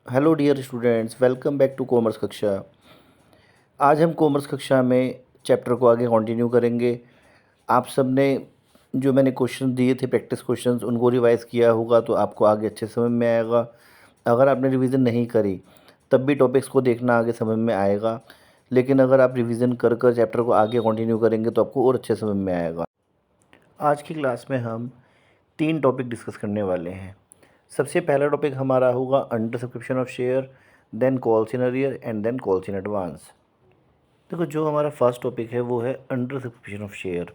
Hello dear students, welcome back to commerce कक्षा। आज हम कॉमर्स कक्षा में चैप्टर को आगे कंटिन्यू करेंगे। आप सब ने जो मैंने क्वेश्चन दिए थे, प्रैक्टिस क्वेश्चंस, उनको रिवाइज़ किया होगा तो आपको आगे अच्छे समझ में आएगा। अगर आपने रिवीजन नहीं करी तब भी टॉपिक्स को देखना, आगे समझ में आएगा। लेकिन अगर आप रिवीजन कर कर चैप्टर को आगे कंटिन्यू करेंगे तो आपको और अच्छे समझ में आएगा। आज की क्लास में हम 3 टॉपिक डिस्कस करने वाले हैं। सबसे पहला टॉपिक हमारा होगा under subscription of share, then calls in arrear and then calls in advance. देखो, जो हमारा फर्स्ट टॉपिक है वो है अंडर सब्सक्रिप्शन ऑफ शेयर।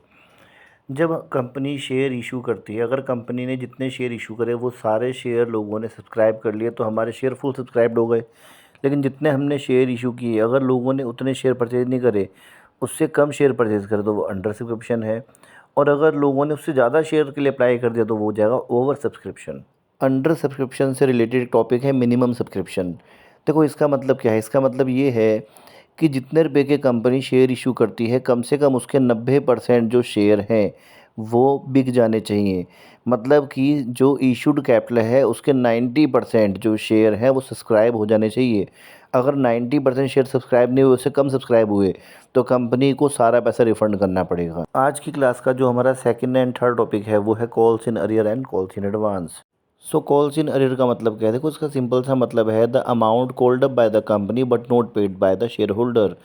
जब कंपनी शेयर इशू करती है, अगर कंपनी ने जितने शेयर इशू करे वो सारे शेयर लोगों ने सब्सक्राइब कर लिए तो हमारे शेयर फुल सब्सक्राइब्ड हो गए। लेकिन जितने हमने शेयर इशू किए, अगर लोगों ने उतने शेयर परचेज नहीं करे, उससे कम शेयर परचेज करे तो वो अंडर सब्सक्रिप्शन है। और अगर लोगों ने उससे ज़्यादा शेयर के लिए अप्लाई कर दिया तो वो हो जाएगा ओवर सब्सक्रिप्शन। अंडर सब्सक्रिप्शन से रिलेटेड टॉपिक है मिनिमम सब्सक्रिप्शन। देखो, इसका मतलब क्या है? इसका मतलब ये है कि जितने रुपए के कंपनी शेयर इशू करती है, कम से कम उसके 90% जो शेयर हैं वो बिक जाने चाहिए। मतलब कि जो इशूड कैपिटल है उसके 90% जो शेयर हैं वो सब्सक्राइब हो जाने चाहिए। अगर 90% शेयर सब्सक्राइब नहीं हुए, उससे कम सब्सक्राइब हुए, तो कंपनी को सारा पैसा रिफंड करना पड़ेगा। आज की क्लास का जो हमारा सेकंड एंड थर्ड टॉपिक है वो है calls in arrear and calls in advance. So calls in arrear का मतलब क्या है? देखो, इसका सिंपल सा मतलब है the amount called up by the company but not paid by the share holder.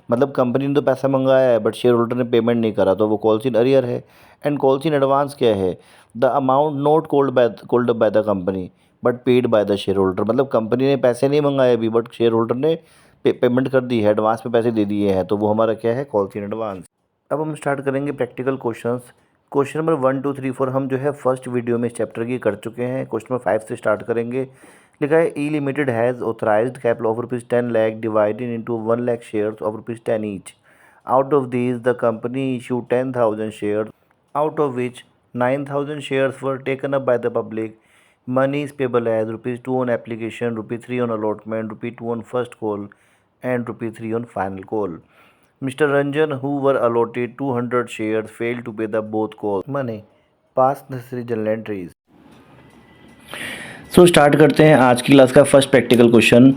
मतलब कंपनी ने तो पैसा मंगाया है बट शेयर होल्डर ने पेमेंट नहीं करा, तो वो कॉल्स इन अरियर है। एंड कॉल्स इन एडवांस क्या है? The amount not called up by the company but paid by the share holder. मतलब कंपनी ने पैसे नहीं मंगाए अभी, बट शेयर होल्डर ने पेमेंट कर दी है, एडवांस में पैसे दे दिए हैं, तो वो हमारा क्या है? Calls in advance. अब हम स्टार्ट करेंगे प्रैक्टिकल क्वेश्चंस। क्वेश्चन नंबर 1, 2, 3, 4 हम जो है फर्स्ट वीडियो में इस चैप्टर की कर चुके हैं। क्वेश्चन नंबर 5 से स्टार्ट करेंगे। लिखा है E limited has authorised capital of ₹10 lakh divided into 1 lakh shares of ₹10 each. Out of these the company issue 10,000 share, out of which 9,000 shares were taken up by the public. Money is payable as ₹2 on application, ₹3 on allotment, ₹2 on first call and ₹3 on final call. Mr. Ranjan, who were allotted 200 shares, failed to pay the both calls money. Pass necessary journal entries. So start करते हैं आज की class का first practical question.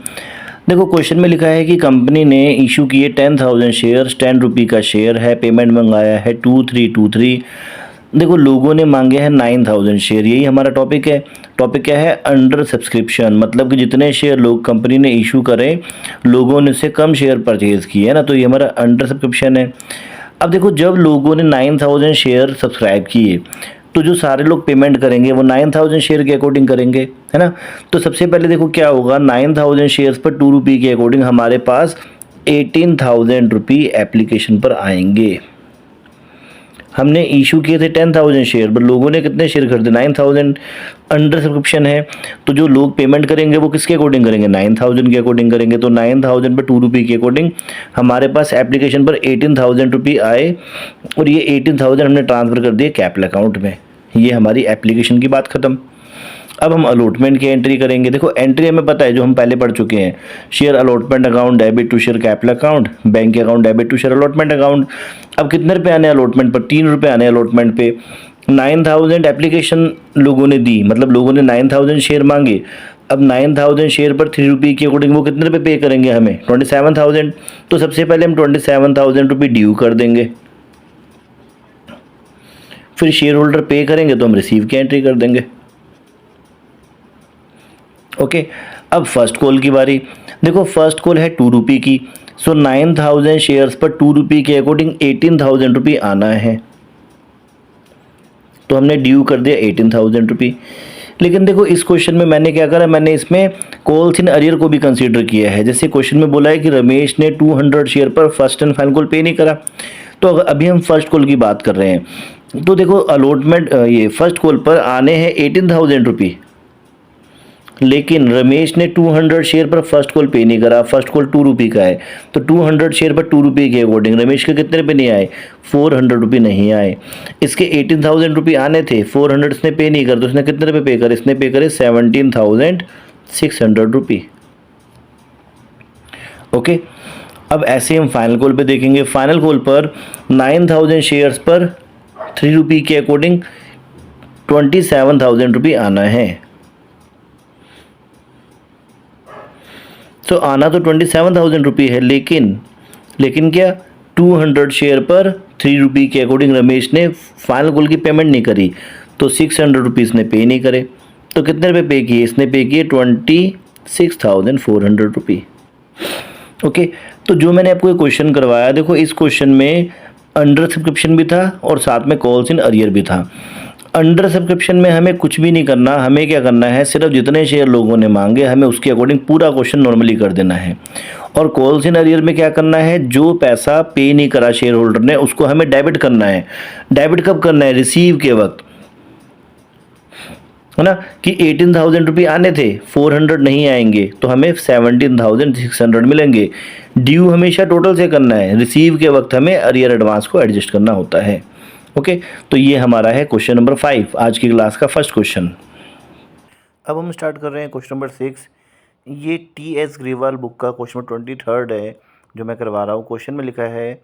देखो, question में लिखा है कि कंपनी ने इशू किए 10,000 शेयर्स, 10 रुपये का शेयर है, पेमेंट मंगाया है 2323। देखो, लोगों ने मांगे हैं 9,000 शेयर। यही हमारा टॉपिक है। टॉपिक क्या है? Under subscription. मतलब कि जितने शेयर लोग कंपनी ने इशू करें, लोगों ने उससे कम शेयर परचेज़ किए, है ना, तो ये हमारा अंडर सब्सक्रिप्शन है। अब देखो, जब लोगों ने 9,000 शेयर सब्सक्राइब किए तो जो सारे लोग पेमेंट करेंगे वो 9,000 शेयर के अकॉर्डिंग करेंगे, है ना। तो सबसे पहले देखो क्या होगा, 9,000 शेयर्स पर 2 रुपये के अकॉर्डिंग हमारे पास 18,000 रुपये एप्लीकेशन पर आएंगे। हमने इशू किए थे 10,000 शेयर, पर लोगों ने कितने शेयर खरीदे? 9,000। अंडर सब्सक्रिप्शन है तो जो लोग पेमेंट करेंगे वो किसके अकॉर्डिंग करेंगे? 9,000 के अकॉर्डिंग करेंगे। तो 9,000 पर 2 रुपये के अकॉर्डिंग हमारे पास एप्लीकेशन पर 18,000 रुपये आए, और ये 18,000 हमने ट्रांसफ़र कर दिए कैपिटल अकाउंट में। ये हमारी एप्लीकेशन की बात ख़त्म। अब हम अलॉटमेंट की एंट्री करेंगे। देखो, एंट्री हमें पता है, जो हम पहले पढ़ चुके हैं। Share allotment account debit to share capital account, bank account debit to share allotment account. अब कितने रुपए आने अलॉटमेंट पर? 3 रुपये आने अलॉटमेंट पे। 9,000 एप्लीकेशन लोगों ने दी, मतलब लोगों ने 9,000 शेयर मांगे। अब 9,000 शेयर पर 3 रुपये के अकॉर्डिंग वो कितने रुपये पे करेंगे हमें? 27,000। तो सबसे पहले हम 27,000 रुपये ड्यू कर देंगे, फिर शेयर होल्डर पे करेंगे तो हम रिसीव की एंट्री कर देंगे। ओके, अब फर्स्ट कॉल की बारी। देखो, फर्स्ट कॉल है 2 रुपये की। सो 9,000 शेयर्स पर 2 रुपये के अकॉर्डिंग 18,000 रुपये आना है, तो हमने ड्यू कर दिया 18,000 रुपये। लेकिन देखो, इस क्वेश्चन में मैंने क्या करा, मैंने इसमें कॉल्स इन अरियर को भी कंसीडर किया है। जैसे क्वेश्चन में बोला है कि रमेश ने 200 शेयर पर फर्स्ट एंड फाइनल कॉल पे नहीं करा, तो अभी हम फर्स्ट कॉल की बात कर रहे हैं। तो देखो, अलॉटमेंट ये फर्स्ट कॉल पर आने हैं 18,000 रुपये, लेकिन रमेश ने 200 शेयर पर फर्स्ट कॉल पे नहीं करा। फर्स्ट कॉल 2 रुपये का है, तो 200 शेयर पर 2 रुपये के अकॉर्डिंग रमेश के कितने रुपये नहीं आए? 400 रुपये नहीं आए। इसके 18,000 रुपये आने थे, 400 इसने पे नहीं कर, तो इसने कितने रुपये पे करे? इसने पे करे 17,600 रुपये। ओके, अब ऐसे हम फाइनल कॉल पे देखेंगे। फाइनल कॉल पर 9,000 शेयर्स पर 3 रुपये के अकॉर्डिंग 27,000 रुपये आना है। तो आना तो 27,000 रुपये है, लेकिन क्या 200 शेयर पर 3 रुपये के अकॉर्डिंग रमेश ने फाइनल कॉल की पेमेंट नहीं करी, तो 600 रुपीज़ ने पे नहीं करे। तो कितने रुपये पे किए? इसने पे किए 26,400 रुपये। ओके, तो जो मैंने आपको ये क्वेश्चन करवाया, देखो इस क्वेश्चन में अंडर सब्सक्रिप्शन भी था और साथ में कॉल्स इन अरियर भी था। अंडर सब्सक्रिप्शन में हमें कुछ भी नहीं करना, हमें क्या करना है, सिर्फ जितने शेयर लोगों ने मांगे हमें उसके अकॉर्डिंग पूरा क्वेश्चन नॉर्मली कर देना है। और कॉल्स इन अरियर में क्या करना है, जो पैसा पे नहीं करा शेयर होल्डर ने उसको हमें डेबिट करना है। डेबिट कब करना है? रिसीव के वक्त, है ना, कि 18,000 रुपये आने थे, 400 नहीं आएंगे, तो हमें 17,600 मिलेंगे। ड्यू हमेशा टोटल से करना है, रिसीव के वक्त हमें अरियर एडवांस को एडजस्ट करना होता है। ओके, तो ये हमारा है क्वेश्चन नंबर 5, आज की क्लास का फर्स्ट क्वेश्चन। अब हम स्टार्ट कर रहे हैं क्वेश्चन नंबर 6। ये TS ग्रेवाल बुक का क्वेश्चन नंबर 23 है जो मैं करवा रहा हूँ। क्वेश्चन में लिखा है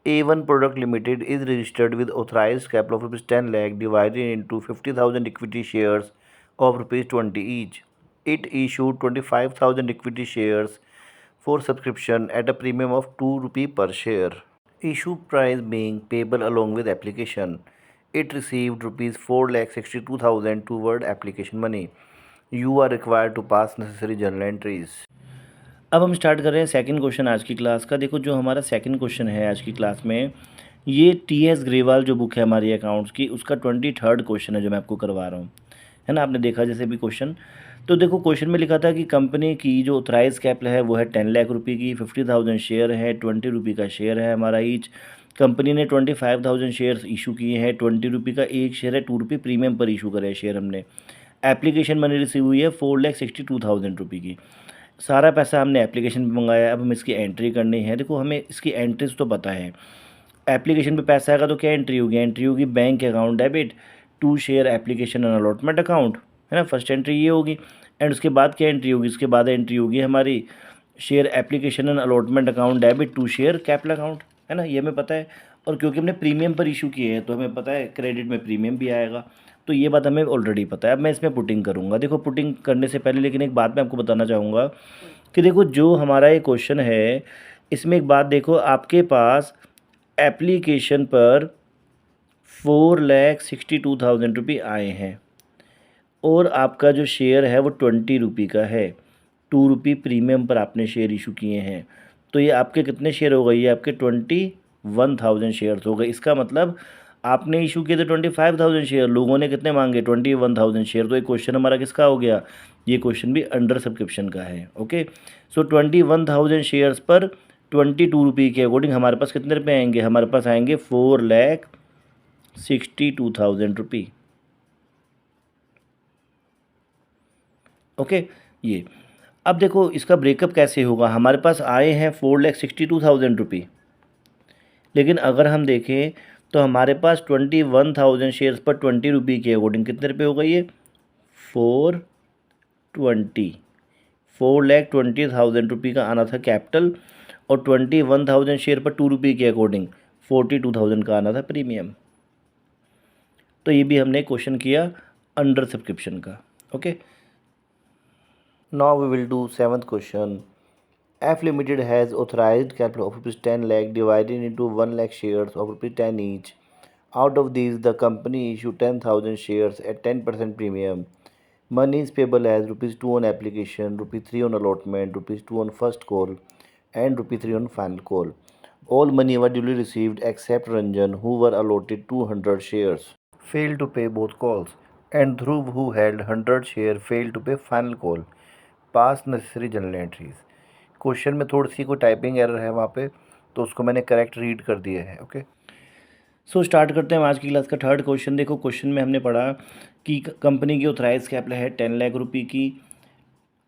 A1 product limited is registered with authorised capital of ₹10 lakh divided into 50,000 equity shares of ₹20 each. It issued 25,000 equity shares for subscription at a premium of ₹2 per share. Issue price being payable along with application. It received ₹4,62,000 toward application money. You are required to pass necessary journal entries. अब हम start कर रहे हैं second question आज की class का। देखो जो हमारा सेकंड क्वेश्चन है आज की क्लास में, ये TS ग्रेवाल जो बुक है हमारी अकाउंट्स की, उसका 23 क्वेश्चन है जो मैं आपको करवा रहा हूँ, है ना। आपने देखा जैसे भी क्वेश्चन, तो देखो क्वेश्चन में लिखा था कि कंपनी की जो ऑथराइज कैपिटल है वो है 10 लाख रुपये की, 50,000 शेयर है, 20 रुपये का शेयर है हमारा ईच। कंपनी ने 25,000 शेयर्स इशू किए हैं, 20 रुपये का एक शेयर है, 2 रुपये प्रीमियम पर इशू करे शेयर हमने। एप्लीकेशन मनी रिसीव हुई है 4,62,000 रुपये की। सारा पैसा हमने एप्लीकेशन पे मंगाया। अब हमें इसकी एंट्री करनी है। देखो हमें इसकी एंट्रीज तो पता है, एप्लीकेशन पे पैसा आएगा तो क्या एंट्री होगी? एंट्री होगी bank account debit to share application and allotment account, है ना। फर्स्ट एंट्री ये होगी। एंड उसके बाद क्या एंट्री होगी? उसके बाद एंट्री होगी हमारी share application and allotment account debit to share capital account, है ना। ये हमें पता है। और क्योंकि हमने प्रीमियम पर इशू किए हैं तो हमें पता है क्रेडिट में प्रीमियम भी आएगा, तो ये बात हमें ऑलरेडी पता है। अब मैं इसमें पुटिंग करूँगा। देखो पुटिंग करने से पहले लेकिन एक बात मैं आपको बताना चाहूँगा कि देखो जो हमारा ये क्वेश्चन है इसमें एक बात देखो, आपके पास एप्लीकेशन पर 4,62,000 रुपये आए हैं और आपका जो शेयर है वो 20 रुपये का है, 2 रुपये प्रीमियम पर आपने शेयर इशू किए हैं। तो ये आपके कितने शेयर हो गए? ये आपके 21,000 शेयर्स हो गए। इसका मतलब आपने इशू किए थे 25,000 शेयर, लोगों ने कितने मांगे? 21,000 शेयर। तो ये क्वेश्चन हमारा किसका हो गया? ये क्वेश्चन भी अंडर सब्सक्रिप्शन का है। ओके, सो 21,000 शेयर्स पर 22 रुपये के अकॉर्डिंग हमारे पास कितने रुपये आएंगे? हमारे पास आएंगे 4,62,000 रुपये। ओके, ये अब देखो इसका ब्रेकअप कैसे होगा। हमारे पास आए हैं 4,62,000 रुपये, लेकिन अगर हम देखें तो हमारे पास 21,000 शेयर्स पर 20 रुपये के अकॉर्डिंग कितने रुपये हो गई है? 4,20,000 रुपये का आना था कैपिटल, और 21,000 शेयर पर 2 रुपये के अकॉर्डिंग 42,000 का आना था प्रीमियम। तो ये भी हमने क्वेश्चन किया अंडर सब्सक्रिप्शन का। Okay, now we will do 7th question. F Limited has authorized capital of ₹10 lakh divided into 1 lakh shares of ₹10 each. Out of these, the company issued 10,000 shares at 10% premium. Money is payable as ₹2 on application, ₹3 on allotment, ₹2 on first call, and ₹3 on final call. All money were duly received except Ranjan, who were allotted 200 shares, failed to pay both calls, and Dhruv, who held 100 shares, failed to pay final call. Pass necessary journal entries. Question में थोड़ी सी कोई typing error है वहाँ पे, तो उसको मैंने correct read कर दिया है। ओके, सो स्टार्ट करते हैं आज की क्लास का थर्ड क्वेश्चन। देखो क्वेश्चन में हमने पढ़ा कि कंपनी की ऑथराइज कैपिटल है 10 लाख रुपये की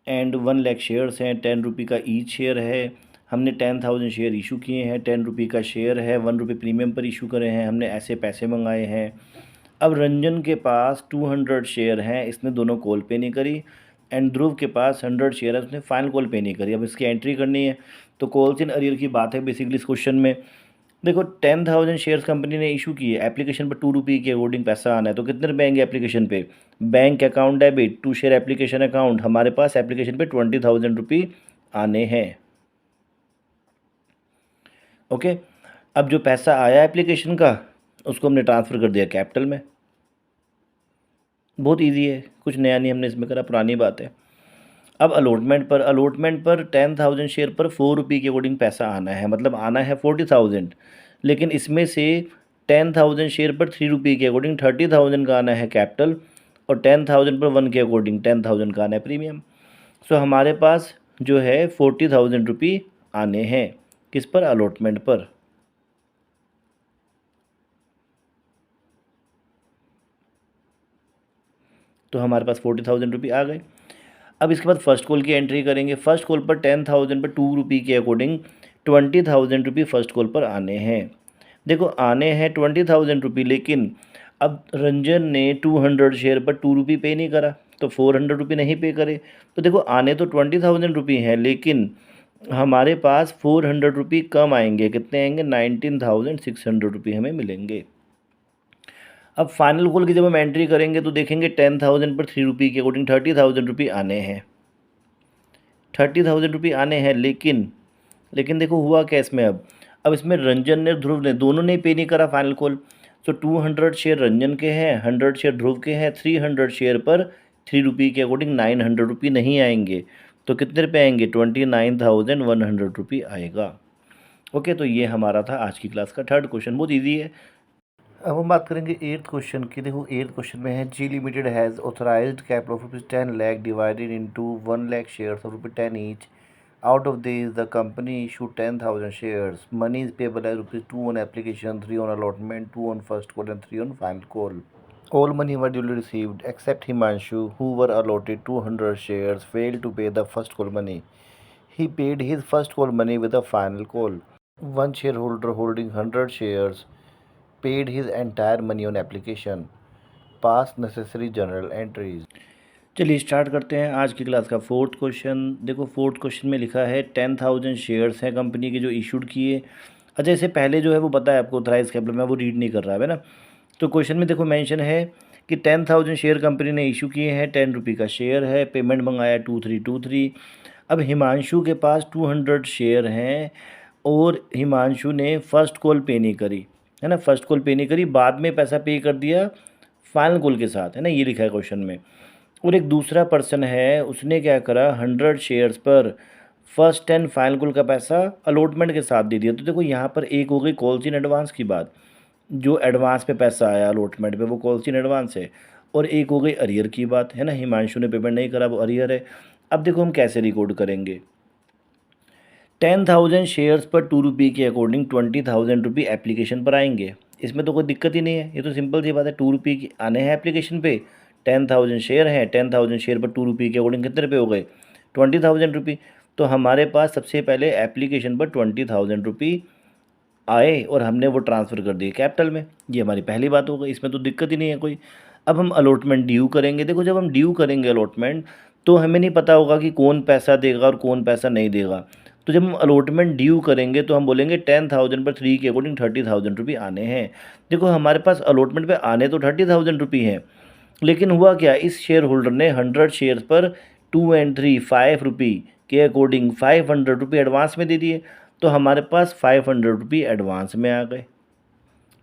एंड 1 लाख शेयर्स हैं, 10 रुपये का ईच शेयर है। हमने 10,000 शेयर इशू किए हैं, 10 रुपये का शेयर है, 1 रुपये प्रीमियम पर इशू करे हैं, हमने ऐसे पैसे मंगाए हैं। अब रंजन के पास 200 शेयर हैं, इसने दोनों कॉल पे नहीं करी, एंड ध्रुव के पास 100 शेयर है, उसने फाइनल कॉल पे नहीं करी। अब इसकी एंट्री करनी है, तो कॉल्स इन अरियर की बात है बेसिकली इस क्वेश्चन में। देखो 10,000 शेयर्स कंपनी ने इशू किए, एप्लीकेशन पर 2 रुपये के अकॉर्डिंग पैसा आना है, तो कितने रुपये आएंगे एप्लीकेशन पे? Bank account debit to share application account, हमारे पास एप्लीकेशन पे 20,000 रुपये आने हैं। ओके, अब जो पैसा आया एप्लीकेशन का उसको हमने ट्रांसफ़र कर दिया कैपिटल में। बहुत इजी है, कुछ नया नहीं हमने इसमें करा, पुरानी बात है। अब अलॉटमेंट पर 10,000 शेयर पर 4 रुपये के अकॉर्डिंग पैसा आना है, मतलब आना है 40,000, लेकिन इसमें से 10,000 शेयर पर 3 रुपये के अकॉर्डिंग 30,000 का आना है कैपिटल, और 10,000 पर 1 के अकॉर्डिंग 10,000 का आना है प्रीमियम। सो हमारे पास जो है 40,000 रुपये आने हैं, किस पर? अलॉटमेंट पर। तो हमारे पास 40,000 रुपये आ गए। अब इसके बाद फर्स्ट कॉल की एंट्री करेंगे। फर्स्ट कॉल पर 10,000 पर 2 रुपये के अकॉर्डिंग 20,000 रुपये फर्स्ट कॉल पर आने हैं। देखो आने हैं 20,000 रुपये, लेकिन अब रंजन ने 200 शेयर पर 2 रुपये पे नहीं करा, तो 400 रुपये नहीं पे करे। तो देखो आने तो 20,000 रुपये हैं, लेकिन हमारे पास 400 रुपये कम आएंगे। कितने आएंगे? 19,600 रुपये हमें मिलेंगे। अब फाइनल कॉल की जब हम एंट्री करेंगे तो देखेंगे 10,000 पर 3 रुपये के अकॉर्डिंग 30,000 रुपये आने हैं। 30,000 रुपये आने हैं, लेकिन देखो हुआ क्या इसमें। अब इसमें रंजन ने, ध्रुव ने, दोनों ने पे नहीं करा फाइनल कॉल। सो 200 शेयर रंजन के हैं, 100 शेयर ध्रुव के हैं। 300 शेयर पर 3 रुपये के अकॉर्डिंग 900 रुपये नहीं आएंगे। तो कितने रुपये आएंगे? 29,100 रुपये आएगा। ओके, तो ये हमारा था आज की क्लास का थर्ड क्वेश्चन, बहुत ईजी है। अब हम बात करेंगे एट्थ क्वेश्चन की। देखो एट्थ क्वेश्चन में है, G limited has authorised capital of ₹10 lakh divided into 1 lakh shares of ₹10 each. Out of these, the company issued 10,000 shares. Money is payable as ₹2 on application, 3 on allotment, 2 on first call, and 3 on final call. All money were duly received except Himanshu, who were allotted 200 shares, failed to pay the first call money. He paid his first call money with a final call. One shareholder holding 100 shares paid his entire money on application. Pass necessary journal entries. चलिए start करते हैं आज की class का fourth question. देखो fourth question में लिखा है 10,000 शेयर्स हैं कंपनी के जो इशूड किए। अच्छा, इससे पहले जो है वो पता है आपको, ऑथराइज कैपिटल में वो रीड नहीं कर रहा है ना। तो क्वेश्चन में देखो मेंशन है कि 10,000 शेयर कंपनी ने इशू किए हैं, 10 रुपये का शेयर है, पेमेंट मंगाया 2323। अब हिमांशु के पास 200 शेयर हैं और हिमांशु ने फर्स्ट कॉल पे नहीं करी, है ना, फर्स्ट कॉल पे नहीं करी, बाद में पैसा पे कर दिया फाइनल कॉल के साथ, है ना, ये लिखा है क्वेश्चन में। और एक दूसरा पर्सन है, उसने क्या करा, 100 शेयर्स पर फर्स्ट एंड फाइनल कॉल का पैसा अलॉटमेंट के साथ दे दिया। तो देखो यहाँ पर एक हो गई कॉल्स इन एडवांस की बात, जो एडवांस पे पैसा आया अलॉटमेंट पे वो कॉल्स इन एडवांस है, और एक हो गई अरियर की बात, है ना, हिमांशु ने पेमेंट नहीं करा वो अरियर है। अब देखो हम कैसे रिकॉर्ड करेंगे। 10,000 शेयर्स पर 2 रुपये के अकॉर्डिंग 20,000 रुपये एप्लीकेशन पर आएंगे। इसमें तो कोई दिक्कत ही नहीं है, ये तो सिंपल सी बात है। 2 रुपये की आने हैं एप्लीकेशन पे, 10,000 शेयर हैं, 10,000 शेयर पर 2 रुपये के अकॉर्डिंग कितने रुपये हो गए? 20,000 रुपये। तो हमारे पास सबसे पहले एप्लीकेशन पर 20,000 रुपये आए और हमने वो ट्रांसफ़र कर दिए कैपिटल में। ये हमारी पहली बात हो गई, इसमें तो दिक्कत ही नहीं है कोई। अब हम अलॉटमेंट ड्यू करेंगे। देखो जब हम ड्यू करेंगे अलॉटमेंट, तो हमें नहीं पता होगा कि कौन पैसा देगा और कौन पैसा नहीं देगा। तो जब हम अलॉटमेंट ड्यू करेंगे तो हम बोलेंगे 10,000 पर 3 के अकॉर्डिंग 30,000 रुपये आने हैं। देखो हमारे पास अलॉटमेंट पे आने तो 30,000 रुपये हैं, लेकिन हुआ क्या, इस शेयर होल्डर ने 100 शेयर्स पर 2 एंड 3 5 रुपये के अकॉर्डिंग 500 रुपये एडवांस में दे दिए। तो हमारे पास 500 रुपये एडवांस में आ गए।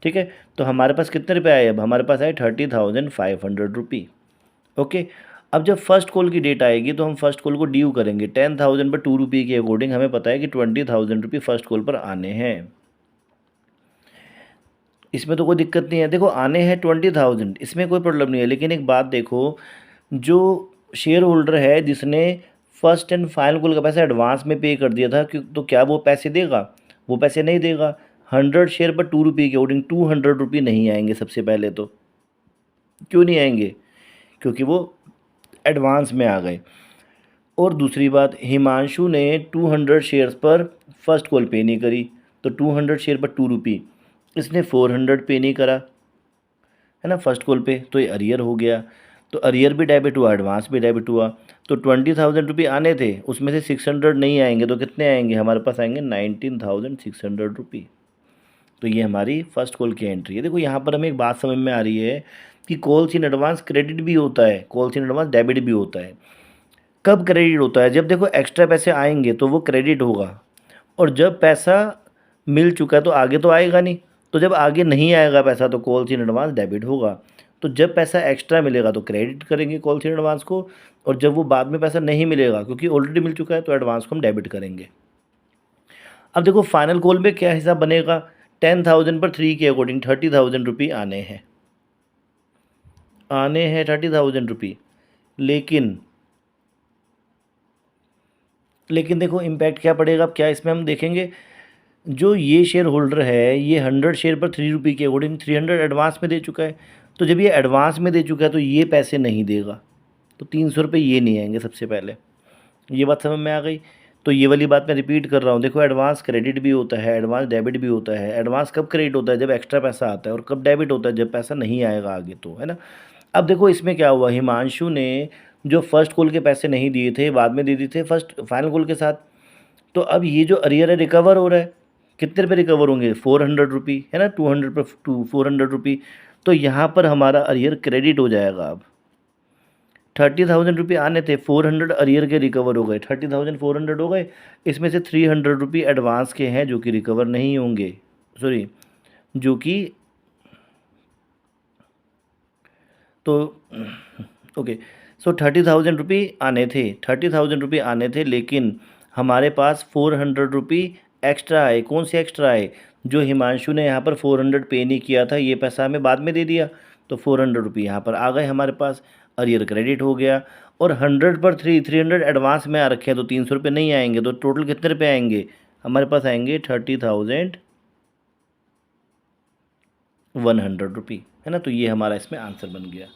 ठीक है, तो हमारे पास कितने रुपये आए? अब हमारे पास आए 30,500 रुपये। ओके, अब जब फर्स्ट कॉल की डेट आएगी तो हम फर्स्ट कॉल को ड्यू करेंगे। 10,000 पर 2 रुपये के अकॉर्डिंग हमें पता है कि 20,000 रुपये फर्स्ट कॉल पर आने हैं। इसमें तो कोई दिक्कत नहीं है। देखो आने हैं 20,000, इसमें कोई प्रॉब्लम नहीं है। लेकिन एक बात देखो, जो शेयर होल्डर है जिसने फर्स्ट एंड फाइनल कॉल का पैसा एडवांस में पे कर दिया था, तो क्या वो पैसे देगा? वो पैसे नहीं देगा। 100 शेयर पर 2 रुपये के अकॉर्डिंग 200 रुपये नहीं आएंगे। सबसे पहले तो क्यों नहीं आएंगे? क्योंकि वो एडवांस में आ गए। और दूसरी बात, हिमांशु ने 200 शेयर्स पर फर्स्ट कॉल पे नहीं करी, तो 200 शेयर पर 2 रुपये, इसने 400 पे नहीं करा, है ना, फर्स्ट कॉल पे, तो ये अरियर हो गया। तो अरियर भी डेबिट हुआ, एडवांस भी डेबिट हुआ। तो 20,000 रुपये आने थे, उसमें से 600 नहीं आएंगे, तो कितने आएंगे? हमारे पास आएंगे 19,600 रुपये। तो ये हमारी फर्स्ट कॉल की एंट्री है। देखो यहाँ पर हमें एक बात समझ में आ रही है कि कॉल्स इन एडवांस क्रेडिट भी होता है, कॉल्स इन एडवांस डेबिट भी होता है। कब क्रेडिट होता है? जब देखो एक्स्ट्रा पैसे आएंगे तो वो क्रेडिट होगा, और जब पैसा मिल चुका है तो आगे तो आएगा नहीं। तो जब आगे नहीं आएगा पैसा तो कॉल्स इन एडवांस डेबिट होगा। तो जब पैसा एक्स्ट्रा मिलेगा तो क्रेडिट करेंगे कॉल्स इन एडवांस को, और जब वो बाद में पैसा नहीं मिलेगा क्योंकि ऑलरेडी मिल चुका है तो एडवांस को हम डेबिट करेंगे। अब देखो फाइनल कॉल में क्या हिसाब बनेगा? 10,000 पर 3 के अकॉर्डिंग 30,000 रुपये आने हैं, 30,000 रुपये। लेकिन लेकिन देखो इम्पैक्ट क्या पड़ेगा? अब क्या इसमें हम देखेंगे, जो ये शेयर होल्डर है ये 100 शेयर पर 3 रुपये के अकॉर्डिंग 300 एडवांस में दे चुका है। तो जब ये एडवांस में दे चुका है तो ये पैसे नहीं देगा, तो 300 रुपये ये नहीं आएंगे सबसे पहले। ये बात समझ में आ गई? तो ये वाली बात मैं रिपीट कर रहा हूँ, देखो एडवांस क्रेडिट भी होता है, एडवांस डेबिट भी होता है। एडवांस कब क्रेडिट होता है? जब एक्स्ट्रा पैसा आता है, और कब डेबिट होता है? जब पैसा नहीं आएगा आगे, तो है ना। अब देखो इसमें क्या हुआ, हिमांशु ने जो फर्स्ट कॉल के पैसे नहीं दिए थे बाद में दे दिए थे फर्स्ट फाइनल कॉल के साथ। तो अब ये जो अरियर है रिकवर हो रहा है, कितने रुपये रिकवर होंगे? 400 रुपये, है ना, 200 पर 400 रुपये। तो यहाँ पर हमारा अरियर क्रेडिट हो जाएगा। अब 30,000 रुपये आने थे, 400 अरियर के रिकवर हो गए, 30,400 हो गए। इसमें से 300 रुपये एडवांस के हैं जो कि रिकवर नहीं होंगे, सॉरी, जो कि तो ओके। सो 30,000 रुपये आने थे, 30,000 रुपये आने थे, लेकिन हमारे पास 400 रुपये एक्स्ट्रा आए। कौन से एक्स्ट्रा आए? जो हिमांशु ने यहाँ पर 400 पे नहीं किया था, ये पैसा हमें बाद में दे दिया, तो 400 रुपये यहाँ पर आ गए हमारे पास, अरियर क्रेडिट हो गया। और 100 पर 300 एडवांस में आ रखे हैं, तो 300 रुपये नहीं आएंगे। तो टोटल कितने रुपये आएंगे हमारे पास? आएंगे 30,100 रुपये, है ना। तो ये हमारा इसमें आंसर बन गया।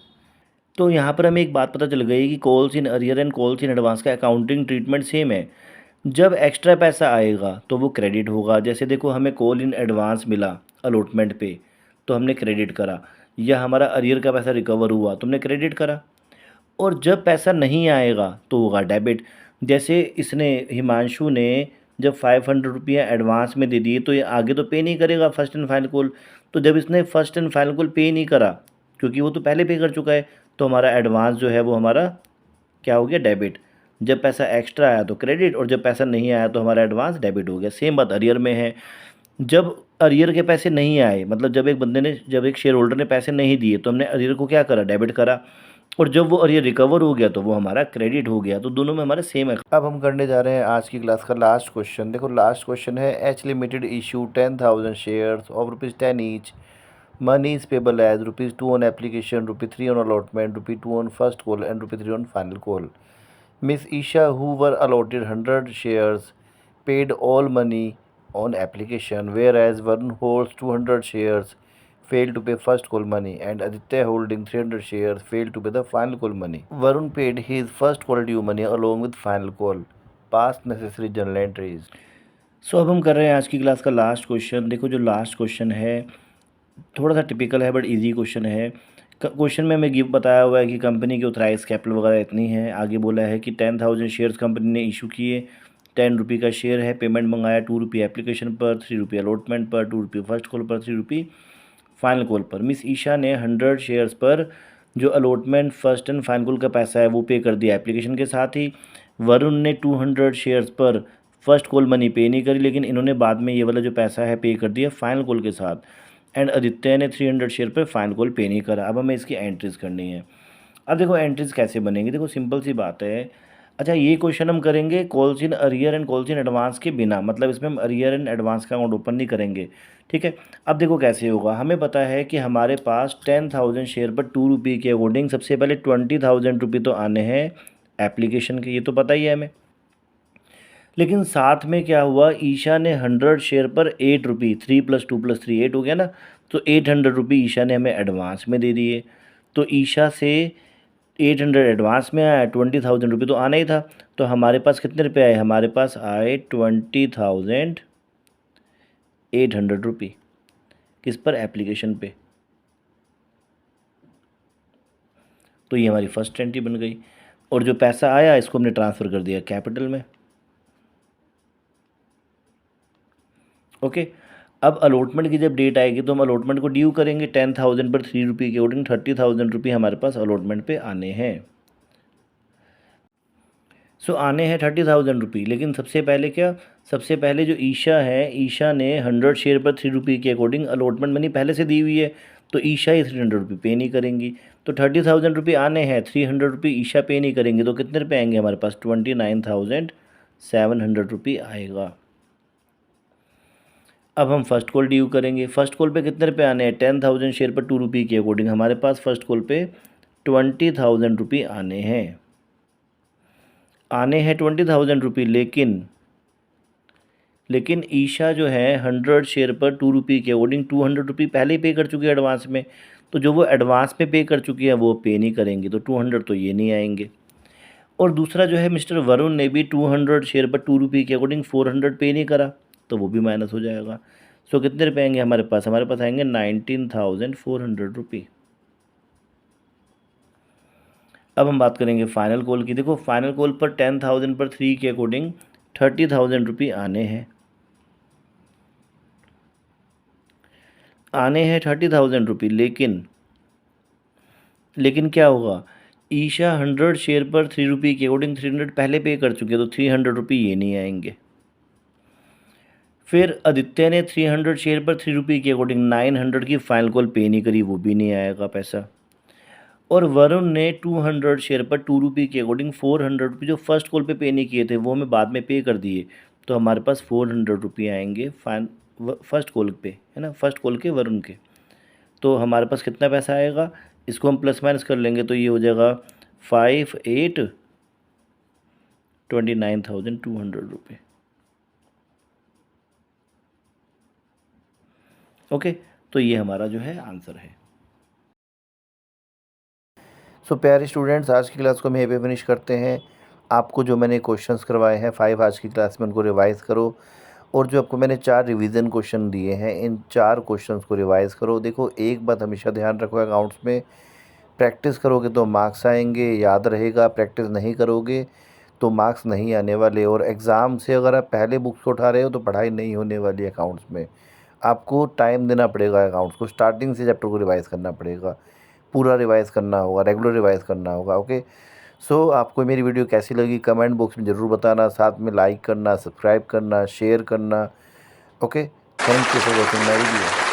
तो यहाँ पर हमें एक बात पता चल गई कि calls in arrear and calls in advance का अकाउंटिंग ट्रीटमेंट सेम है। जब एक्स्ट्रा पैसा आएगा तो वो क्रेडिट होगा। जैसे देखो हमें कॉल इन एडवांस मिला अलॉटमेंट पे, तो हमने क्रेडिट करा, या हमारा अरियर का पैसा रिकवर हुआ तो हमने क्रेडिट करा। और जब पैसा नहीं आएगा तो होगा डेबिट। जैसे इसने हिमांशु ने जब 500 रुपया एडवांस में दे दिए, तो ये आगे तो पे नहीं करेगा फर्स्ट एंड फाइनल कॉल। तो जब इसने फर्स्ट एंड फाइनल कॉल पे नहीं करा, क्योंकि वो तो पहले पे कर चुका है, तो हमारा एडवांस जो है वो हमारा क्या हो गया? डेबिट। जब पैसा एक्स्ट्रा आया तो क्रेडिट, और जब पैसा नहीं आया तो हमारा एडवांस डेबिट हो गया। सेम बात अरियर में है। जब अरियर के पैसे नहीं आए, मतलब जब एक बंदे ने, जब एक शेयर होल्डर ने पैसे नहीं दिए, तो हमने अरियर को क्या करा? डेबिट करा। और जब वो अरियर रिकवर हो गया तो वो हमारा क्रेडिट हो गया। तो दोनों में हमारा सेम है। अब हम करने जा रहे हैं आज की क्लास का लास्ट क्वेश्चन। देखो लास्ट क्वेश्चन है, H limited issue 10,000 shares of ₹10 each. Money is payable as ₹2 on application, ₹3 on allotment, ₹2 on first call and ₹3 on final call. Miss Isha, who were allotted 100 shares, paid all money on application, whereas Varun holds 200 shares, failed to pay first call money, and Aditya holding 300 shares failed to pay the final call money. Varun paid his first call due money along with final call. Past necessary journal entries. सो अब हम कर रहे हैं आज की class का last question. देखो जो लास्ट क्वेश्चन है थोड़ा सा टिपिकल है बट इजी क्वेश्चन है। क्वेश्चन में हमें गिव बताया हुआ है कि कंपनी की ऑथराइज कैपिटल वगैरह इतनी है। आगे बोला है कि 10,000 शेयर्स कंपनी ने इशू किए, 10 रुपये का शेयर है, पेमेंट मंगाया 2 रुपये एप्लीकेशन पर, 3 रुपये अलॉटमेंट पर, 2 रुपये फर्स्ट कॉल पर, 3 रुपये फाइनल कॉल पर। मिस ईशा ने 100 शेयर्स पर जो allotment first and final call का पैसा है वो पे कर दिया एप्लीकेशन के साथ ही। वरुण ने 200 शेयर्स पर फर्स्ट कॉल मनी पे नहीं करी, लेकिन इन्होंने बाद में ये वाला जो पैसा है पे कर दिया फाइनल कॉल के साथ। एंड आदित्य ने 300 शेयर पर फाइनल कॉल पे नहीं करा। अब हमें इसकी एंट्रीज करनी है। अब देखो एंट्रीज कैसे बनेंगी, देखो सिंपल सी बात है। अच्छा ये क्वेश्चन हम करेंगे calls in arrear and calls in advance के बिना, मतलब इसमें हम अरियर एंड एडवांस का अकाउंट ओपन नहीं करेंगे, ठीक है। अब देखो कैसे होगा, हमें पता है कि हमारे पास 10,000 शेयर पर 2 रुपये के अकॉर्डिंग सबसे पहले 20,000 रुपये तो आने हैं एप्लीकेशन के, ये तो पता ही है हमें। लेकिन साथ में क्या हुआ, ईशा ने 100 शेयर पर 8 रुपये, 3 + 2 + 3 8 हो गया ना, तो 800 रुपये ईशा ने हमें एडवांस में दे दिए। तो ईशा से 800 एडवांस में आया, 20,000 रुपये तो आना ही था। तो हमारे पास कितने रुपये आए, हमारे पास आए 20,800 रुपये। किस पर? एप्लीकेशन पे। तो ये हमारी फर्स्ट एंट्री बन गई। और जो पैसा आया इसको हमने ट्रांसफ़र कर दिया कैपिटल में। ओके। अब अलॉटमेंट की जब डेट आएगी तो हम अलॉटमेंट को ड्यू करेंगे। 10,000 पर 3 रुपये के अकॉर्डिंग 30,000 रुपये हमारे पास अलॉटमेंट पे आने हैं। सो आने हैं 30,000 रुपये, लेकिन सबसे पहले क्या, सबसे पहले जो ईशा है, ईशा ने 100 शेयर पर 3 रुपये के अकॉर्डिंग अलॉटमेंट मनी पहले से दी हुई है, तो ईशा ही 300 रुपये पे नहीं करेंगी। तो 30,000 रुपये आने हैं, 300 रुपये ईशा पे नहीं करेंगे, तो कितने रुपये आएंगे हमारे पास, 29,700 रुपये आएगा। अब हम फर्स्ट कॉल ड्यू करेंगे। फर्स्ट कॉल पे कितने रुपये आने हैं, 10,000 शेयर पर 2 रुपये के अकॉर्डिंग हमारे पास फर्स्ट कॉल पे 20,000 रुपये आने हैं, 20,000 रुपये। लेकिन ईशा जो है 100 शेयर पर 2 रुपये के अकॉर्डिंग 200 रुपये पहले ही पे कर चुकी है एडवांस में, तो जो वो एडवांस में पे कर चुकी है वो पे नहीं करेंगी, तो 200 तो ये नहीं आएंगे। और दूसरा जो है मिस्टर वरुण ने भी 200 शेयर पर 2 रुपये के अकॉर्डिंग 400 पे नहीं करा, तो वो भी माइनस हो जाएगा। सो कितने रुपये आएंगे हमारे पास आएंगे 19,400 रुपये। अब हम बात करेंगे फाइनल कॉल की। देखो फाइनल कॉल पर 10,000 पर 3 के अकॉर्डिंग 30,000 रुपये आने हैं, 30,000 रुपये। लेकिन क्या होगा, ईशा 100 शेयर पर 3 रुपये के अकॉर्डिंग 300 पहले पे कर चुके हैं, तो 300 रुपये ये नहीं आएंगे। फिर आदित्य ने 300 शेयर पर 3 रुपये के अकॉर्डिंग 900 की फाइनल कॉल पे नहीं करी, वो भी नहीं आएगा पैसा। और वरुण ने 200 शेयर पर 2 रुपये के अकॉर्डिंग 400 रुपये जो फर्स्ट कॉल पे नहीं किए थे वो हमें बाद में पे कर दिए, तो हमारे पास 400 रुपये आएंगे फर्स्ट कॉल पे, है ना, फर्स्ट कॉल के वरुण के। तो हमारे पास कितना पैसा आएगा, इसको हम प्लस माइनस कर लेंगे, तो ये हो जाएगा 29,200 रुपये। ओके, तो ये हमारा जो है आंसर है। सो प्यारे स्टूडेंट्स, आज की क्लास को हम यहीं पे फिनिश करते हैं। आपको जो मैंने क्वेश्चंस करवाए हैं 5 आज की क्लास में, उनको रिवाइज़ करो, और जो आपको मैंने 4 रिवीजन क्वेश्चन दिए हैं, इन 4 क्वेश्चंस को रिवाइज़ करो। देखो एक बात हमेशा ध्यान रखो, अकाउंट्स में प्रैक्टिस करोगे तो मार्क्स आएंगे, याद रहेगा। प्रैक्टिस नहीं करोगे तो मार्क्स नहीं आने वाले। और एग्ज़ाम से अगर आप पहले बुक्स को उठा रहे हो तो पढ़ाई नहीं होने वाली अकाउंट्स में। आपको टाइम देना पड़ेगा, अकाउंट्स को स्टार्टिंग से चैप्टर को रिवाइज़ करना पड़ेगा, पूरा रिवाइज़ करना होगा, रेगुलर रिवाइज़ करना होगा। ओके, सो आपको मेरी वीडियो कैसी लगी कमेंट बॉक्स में ज़रूर बताना, साथ में लाइक करना, सब्सक्राइब करना, शेयर करना। Okay, thank you for watching my video.